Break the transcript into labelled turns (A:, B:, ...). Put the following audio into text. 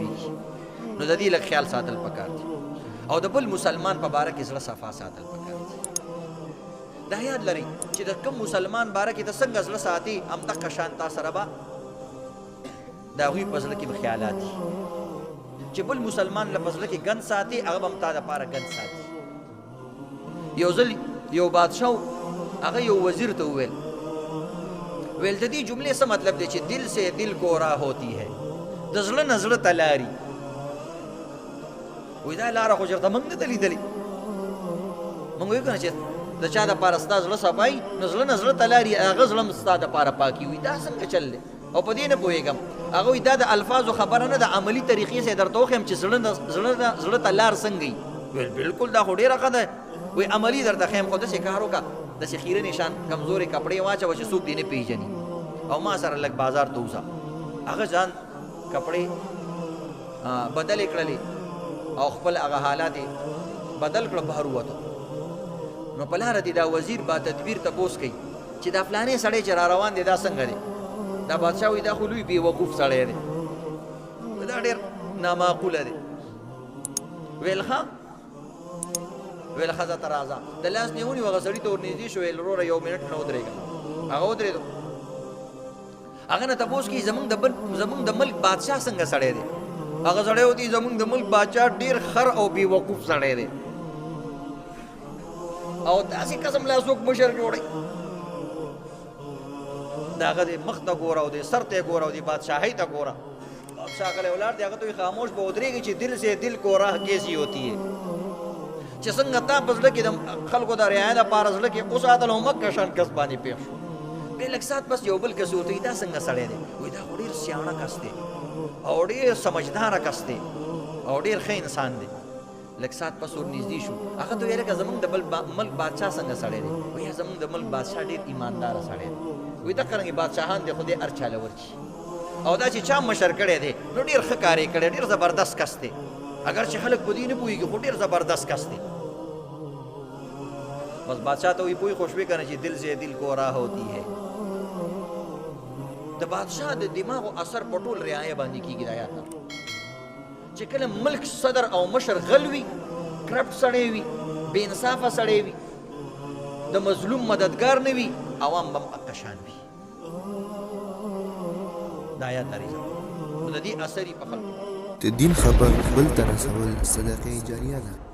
A: لویږي. نو د دې لږ خیال ساتل پکار دي او د بل مسلمان په باره کې زړه صفا ساتل پکار دي. دا یاد لرئ چې د کوم مسلمان باره کې ته څنګه زړه ساتي همدغه شان تا سره به د هغوی په زړه کې به خیالات دي چې بل مسلمان له په زړه کې ګند ساتي هغه به هم تا دپاره ګند ساتي. یو ځل یو بادشاه هغه یو وزیر ته وویل د دې جملې څه مطلب دی چې دل سے دل گورا ہوتی ہے، د زړه نه زړه ته لاري. وایي دا لاره خو چېرته موږ نه ده لیدلې. موږ وایو که نه چې د چا دپاره ستا زړه صفایي نو زړه نه زړه ته لاري هغه زړه هم ستا دپاره پاکي. وایي دا څنګه چل دی او په دې نه پوهېږم. هغه وایي دا د الفاظو خبره نه ده، عملي طریقې سره درته وښیم چې زړه ته لار څنګه وي. ویل بالکل دا خو ډېره ښه ده. وایي عملي درته ښیم خو داسې کار وکړه داسې خیره نشان کمزورې کپړې واچوه چې څوک دې نه پېژني او ما سره لږ بازار ته وځه. هغه ځان کپړې بدلې کړلې او خپل هغه حالات یې بدل کړه، بهر ووته. نو په لاره دې دا وزیر با تدبیر تپوس کوي چې دا فلانې سړی چې را روان دی دا څنګه دی؟ دا بادشاه وایي دا خو لوی بېوقوف سړی دی، دا ډېر نامعقوله دی. ویل ښه ویل ښځه ته راځه. د لاس نه یې ونیو هغه سړي ته ور نږدې شو. ویل وروره یو منټ نه ودرېږه. هغه ودرېدو. هغه نه تپوس کوي زمونږ د ملک بادشاه څنګه سړی دی؟ هغه سړی وتی زمونږ د ملک بادشاه ډېر خر او بېوقوف سړی دی او داسې قسم لا څوک مشر جوړوي. د هغه د مخ ته ګوره او د سر ته یې ګوره او د بادشاهۍ ته ګوره. بادشاه غلی ولاړ دی. هغه ته وایي خاموش به ودرېږي چې دل سے دل کو راہ کیسی ہوتی ہے، چې څنګه تا په زړه کې د خلکو د رعایا دپاره زړه کې وساتل او مکه شان کس باندې پېښ شو. بیا لږ ساعت پس یو بل کس ورته وایي دا څنګه سړی دی؟ وایي دا خو ډېر سیاڼه کس دی او ډېر سمجداره کس دی او ډېر ښه انسان دی. لږ ساعت پس ور نږدې شو. هغه ته ویل که زمونږ د بل ملک بادشاه څنګه سړی دی؟ وایي زمونږ د ملک بادشاه ډېر ایمانداره سړی دی. وایي دغه رنګې بادشاهان دی خو دې هر چا له ورکړي او دا چې چا مشر کړی دی نو ډېر ښه کار یې کړی، ډېر زبردست کس دی. اگر چې خلک په دې نه پوهېږي خو ډېر زبردست کس دی. بس بادشاہ تو وی پوئی خوشبی کرنے چی دل سے دل کو راہ ہوتی ہے. د بادشاہ د دماغ و اثر پټول رعایا باندې کیږي. د آیات چې کله ملک صدر او مشر غل وي، کرپټ سړی وي، بې انصافه سړی وي، د مظلوم مددگار نه وي، عوام به هم اقشان وي. د آیات لري نو د دې اثر یې په خلکو
B: د دین خبر بل ته رسول صدقه جاریه ده.